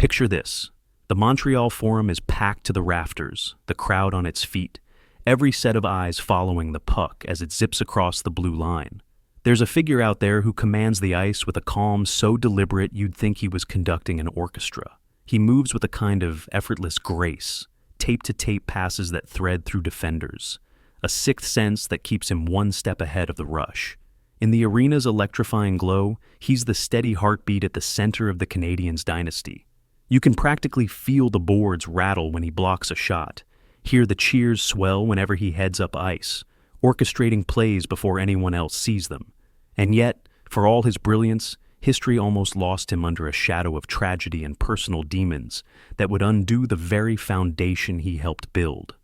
Picture this. The Montreal Forum is packed to the rafters, the crowd on its feet, every set of eyes following the puck as it zips across the blue line. There's a figure out there who commands the ice with a calm so deliberate you'd think he was conducting an orchestra. He moves with a kind of effortless grace, tape-to-tape passes that thread through defenders, a sixth sense that keeps him one step ahead of the rush. In the arena's electrifying glow, he's the steady heartbeat at the center of the Canadiens' dynasty. You can practically feel the boards rattle when he blocks a shot, hear the cheers swell whenever he heads up ice, orchestrating plays before anyone else sees them. And yet, for all his brilliance, history almost lost him under a shadow of tragedy and personal demons that would undo the very foundation he helped build.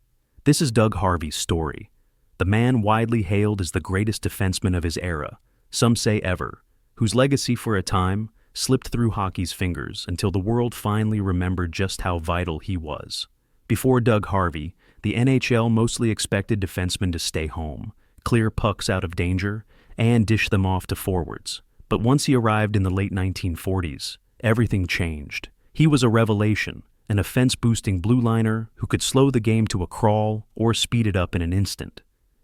This is Doug Harvey's story, the man widely hailed as the greatest defenseman of his era, some say ever, whose legacy for a time slipped through hockey's fingers until the world finally remembered just how vital he was. Before Doug Harvey, the NHL mostly expected defensemen to stay home, clear pucks out of danger, and dish them off to forwards. But once he arrived in the late 1940s, everything changed. He was a revelation, an offense-boosting blue liner who could slow the game to a crawl or speed it up in an instant.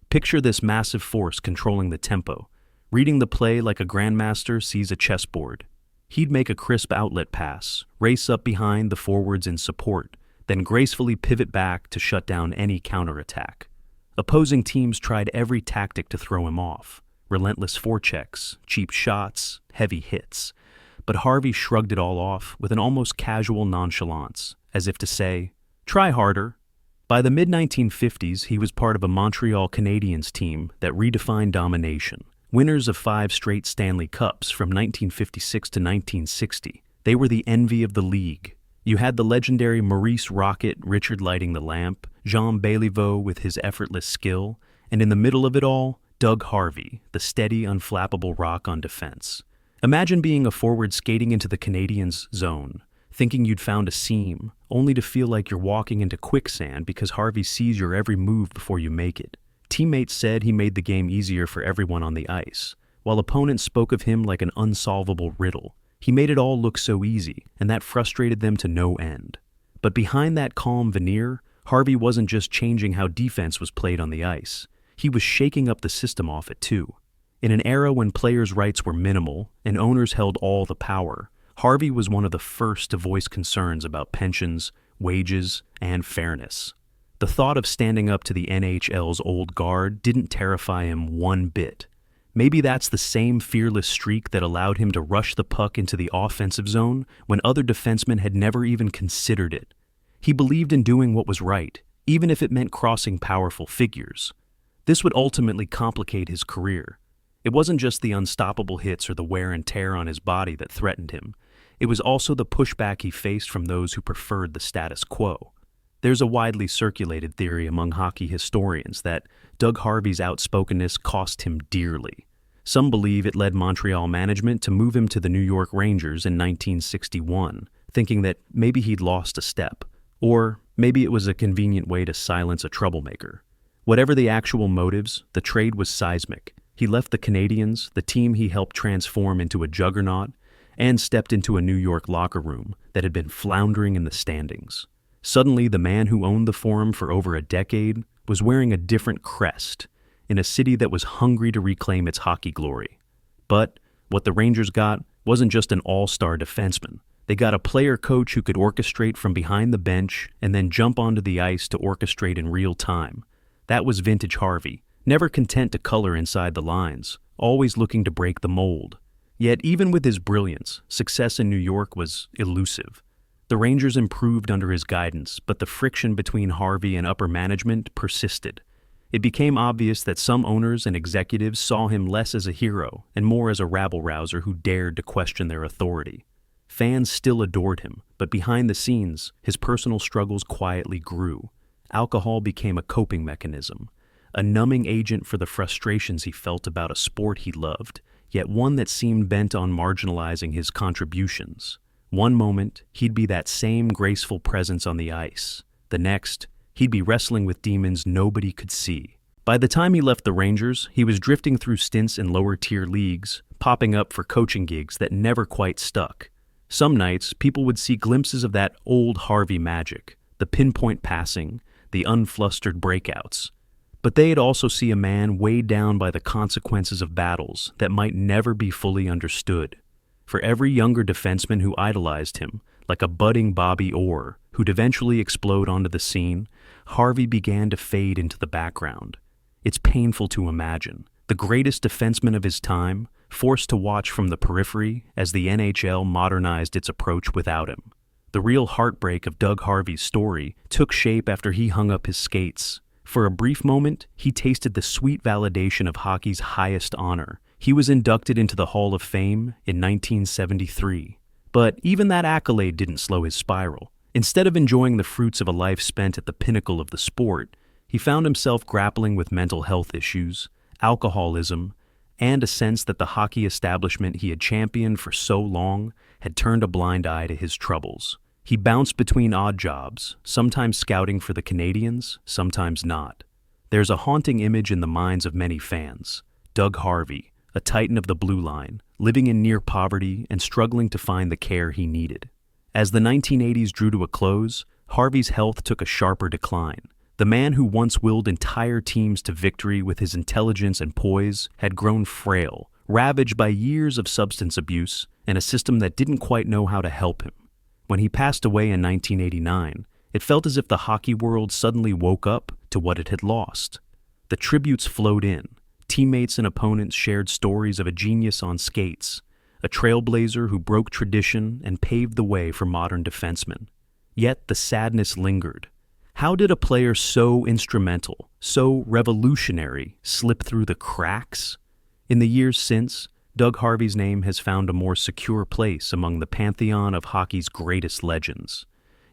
Picture this massive force controlling the tempo, reading the play like a grandmaster sees a chessboard. He'd make a crisp outlet pass, race up behind the forwards in support, then gracefully pivot back to shut down any counterattack. Opposing teams tried every tactic to throw him off. Relentless forechecks, cheap shots, heavy hits. But Harvey shrugged it all off with an almost casual nonchalance, as if to say, "Try harder." By the mid-1950s, he was part of a Montreal Canadiens team that redefined domination. Winners of 5 straight Stanley Cups from 1956 to 1960. They were the envy of the league. You had the legendary Maurice "Rocket" Richard lighting the lamp, Jean Béliveau with his effortless skill, and in the middle of it all, Doug Harvey, the steady, unflappable rock on defense. Imagine being a forward skating into the Canadiens' zone, thinking you'd found a seam, only to feel like you're walking into quicksand because Harvey sees your every move before you make it. Teammates said he made the game easier for everyone on the ice, while opponents spoke of him like an unsolvable riddle. He made it all look so easy, and that frustrated them to no end. But behind that calm veneer, Harvey wasn't just changing how defense was played on the ice. He was shaking up the system off it too. In an era when players' rights were minimal and owners held all the power, Harvey was one of the first to voice concerns about pensions, wages, and fairness. The thought of standing up to the NHL's old guard didn't terrify him one bit. Maybe that's the same fearless streak that allowed him to rush the puck into the offensive zone when other defensemen had never even considered it. He believed in doing what was right, even if it meant crossing powerful figures. This would ultimately complicate his career. It wasn't just the unstoppable hits or the wear and tear on his body that threatened him. It was also the pushback he faced from those who preferred the status quo. There's a widely circulated theory among hockey historians that Doug Harvey's outspokenness cost him dearly. Some believe it led Montreal management to move him to the New York Rangers in 1961, thinking that maybe he'd lost a step, or maybe it was a convenient way to silence a troublemaker. Whatever the actual motives, the trade was seismic. He left the Canadiens, the team he helped transform into a juggernaut, and stepped into a New York locker room that had been floundering in the standings. Suddenly, the man who owned the Forum for over a decade was wearing a different crest in a city that was hungry to reclaim its hockey glory. But what the Rangers got wasn't just an all-star defenseman. They got a player coach who could orchestrate from behind the bench and then jump onto the ice to orchestrate in real time. That was vintage Harvey, never content to color inside the lines, always looking to break the mold. Yet even with his brilliance, success in New York was elusive. The Rangers improved under his guidance, but the friction between Harvey and upper management persisted. It became obvious that some owners and executives saw him less as a hero and more as a rabble-rouser who dared to question their authority. Fans still adored him, but behind the scenes, his personal struggles quietly grew. Alcohol became a coping mechanism, a numbing agent for the frustrations he felt about a sport he loved, yet one that seemed bent on marginalizing his contributions. One moment, he'd be that same graceful presence on the ice. The next, he'd be wrestling with demons nobody could see. By the time he left the Rangers, he was drifting through stints in lower-tier leagues, popping up for coaching gigs that never quite stuck. Some nights, people would see glimpses of that old Harvey magic, the pinpoint passing, the unflustered breakouts. But they'd also see a man weighed down by the consequences of battles that might never be fully understood. For every younger defenseman who idolized him, like a budding Bobby Orr, who'd eventually explode onto the scene, Harvey began to fade into the background. It's painful to imagine. The greatest defenseman of his time, forced to watch from the periphery as the NHL modernized its approach without him. The real heartbreak of Doug Harvey's story took shape after he hung up his skates. For a brief moment, he tasted the sweet validation of hockey's highest honor. He was inducted into the Hall of Fame in 1973. But even that accolade didn't slow his spiral. Instead of enjoying the fruits of a life spent at the pinnacle of the sport, he found himself grappling with mental health issues, alcoholism, and a sense that the hockey establishment he had championed for so long had turned a blind eye to his troubles. He bounced between odd jobs, sometimes scouting for the Canadiens, sometimes not. There's a haunting image in the minds of many fans. Doug Harvey, a titan of the blue line, living in near poverty and struggling to find the care he needed. As the 1980s drew to a close, Harvey's health took a sharper decline. The man who once willed entire teams to victory with his intelligence and poise had grown frail, ravaged by years of substance abuse and a system that didn't quite know how to help him. When he passed away in 1989, it felt as if the hockey world suddenly woke up to what it had lost. The tributes flowed in. Teammates and opponents shared stories of a genius on skates, a trailblazer who broke tradition and paved the way for modern defensemen. Yet the sadness lingered. How did a player so instrumental, so revolutionary, slip through the cracks? In the years since, Doug Harvey's name has found a more secure place among the pantheon of hockey's greatest legends.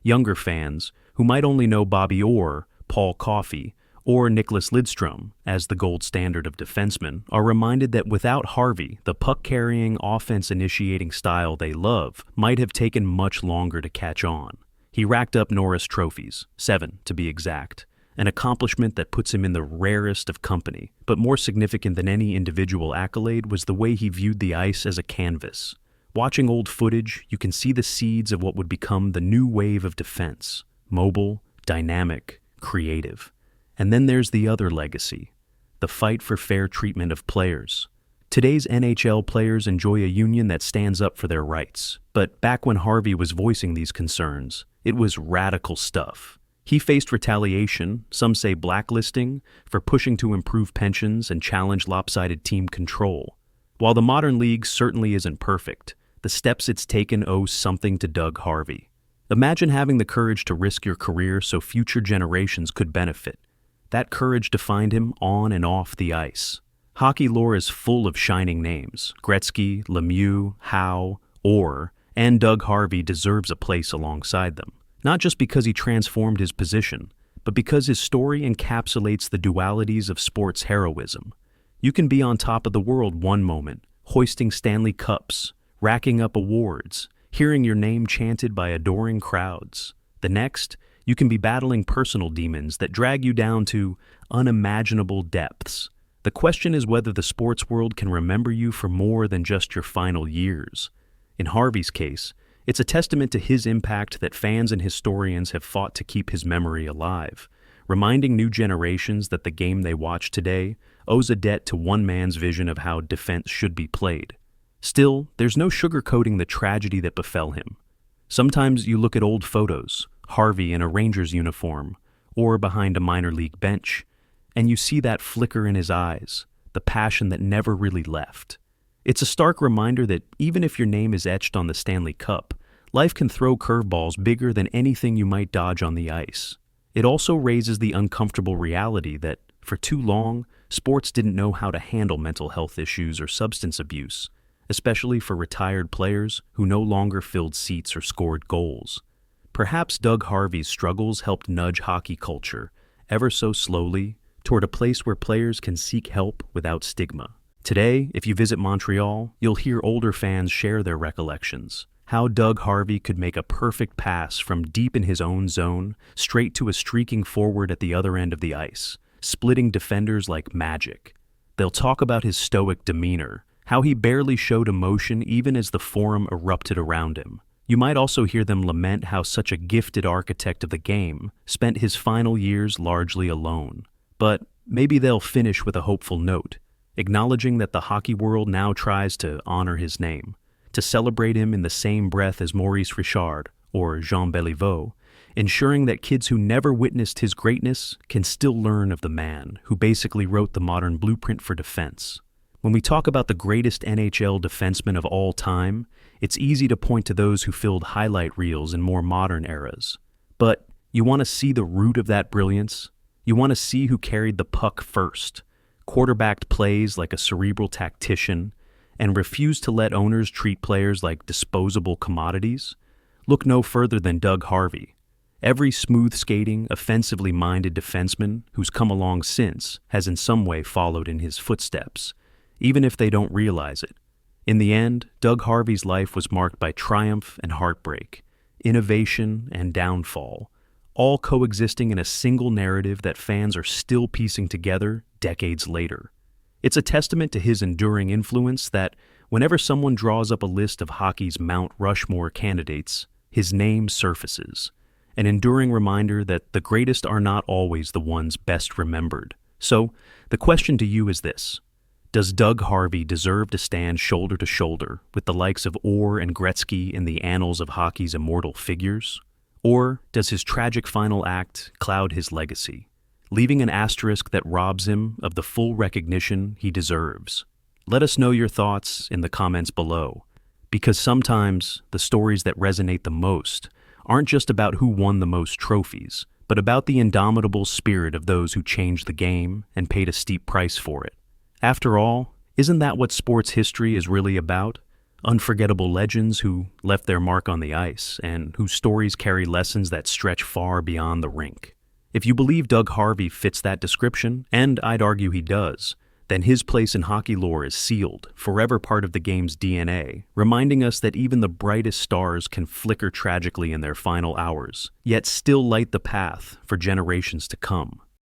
Younger fans, who might only know Bobby Orr, Paul Coffey, or Nicklas Lidstrom as the gold standard of defensemen, are reminded that without Harvey, the puck-carrying, offense-initiating style they love might have taken much longer to catch on. He racked up Norris Trophies, 7 to be exact, an accomplishment that puts him in the rarest of company. But more significant than any individual accolade was the way he viewed the ice as a canvas. Watching old footage, you can see the seeds of what would become the new wave of defense: mobile, dynamic, creative. And then there's the other legacy, the fight for fair treatment of players. Today's NHL players enjoy a union that stands up for their rights. But back when Harvey was voicing these concerns, it was radical stuff. He faced retaliation, some say blacklisting, for pushing to improve pensions and challenge lopsided team control. While the modern league certainly isn't perfect, the steps it's taken owe something to Doug Harvey. Imagine having the courage to risk your career so future generations could benefit. That courage defined him on and off the ice. Hockey lore is full of shining names. Gretzky, Lemieux, Howe, Orr, and Doug Harvey deserves a place alongside them. Not just because he transformed his position, but because his story encapsulates the dualities of sports heroism. You can be on top of the world one moment, hoisting Stanley Cups, racking up awards, hearing your name chanted by adoring crowds. The next, you can be battling personal demons that drag you down to unimaginable depths. The question is whether the sports world can remember you for more than just your final years. In Harvey's case, it's a testament to his impact that fans and historians have fought to keep his memory alive, reminding new generations that the game they watch today owes a debt to one man's vision of how defense should be played. Still, there's no sugarcoating the tragedy that befell him. Sometimes you look at old photos, Harvey in a Rangers uniform, or behind a minor league bench, and you see that flicker in his eyes, the passion that never really left. It's a stark reminder that even if your name is etched on the Stanley Cup, life can throw curveballs bigger than anything you might dodge on the ice. It also raises the uncomfortable reality that, for too long, sports didn't know how to handle mental health issues or substance abuse, especially for retired players who no longer filled seats or scored goals. Perhaps Doug Harvey's struggles helped nudge hockey culture, ever so slowly, toward a place where players can seek help without stigma. Today, if you visit Montreal, you'll hear older fans share their recollections. How Doug Harvey could make a perfect pass from deep in his own zone straight to a streaking forward at the other end of the ice, splitting defenders like magic. They'll talk about his stoic demeanor, how he barely showed emotion even as the forum erupted around him. You might also hear them lament how such a gifted architect of the game spent his final years largely alone. But maybe they'll finish with a hopeful note, acknowledging that the hockey world now tries to honor his name, to celebrate him in the same breath as Maurice Richard or Jean Béliveau, ensuring that kids who never witnessed his greatness can still learn of the man who basically wrote the modern blueprint for defense. When we talk about the greatest NHL defensemen of all time, it's easy to point to those who filled highlight reels in more modern eras. But you want to see the root of that brilliance? You want to see who carried the puck first, quarterbacked plays like a cerebral tactician, and refused to let owners treat players like disposable commodities? Look no further than Doug Harvey. Every smooth-skating, offensively minded defenseman who's come along since has in some way followed in his footsteps, even if they don't realize it. In the end, Doug Harvey's life was marked by triumph and heartbreak, innovation and downfall, all coexisting in a single narrative that fans are still piecing together decades later. It's a testament to his enduring influence that whenever someone draws up a list of hockey's Mount Rushmore candidates, his name surfaces, an enduring reminder that the greatest are not always the ones best remembered. So, the question to you is this: does Doug Harvey deserve to stand shoulder to shoulder with the likes of Orr and Gretzky in the annals of hockey's immortal figures? Or does his tragic final act cloud his legacy, leaving an asterisk that robs him of the full recognition he deserves? Let us know your thoughts in the comments below, because sometimes the stories that resonate the most aren't just about who won the most trophies, but about the indomitable spirit of those who changed the game and paid a steep price for it. After all, isn't that what sports history is really about? Unforgettable legends who left their mark on the ice and whose stories carry lessons that stretch far beyond the rink. If you believe Doug Harvey fits that description, and I'd argue he does, then his place in hockey lore is sealed, forever part of the game's DNA, reminding us that even the brightest stars can flicker tragically in their final hours, yet still light the path for generations to come.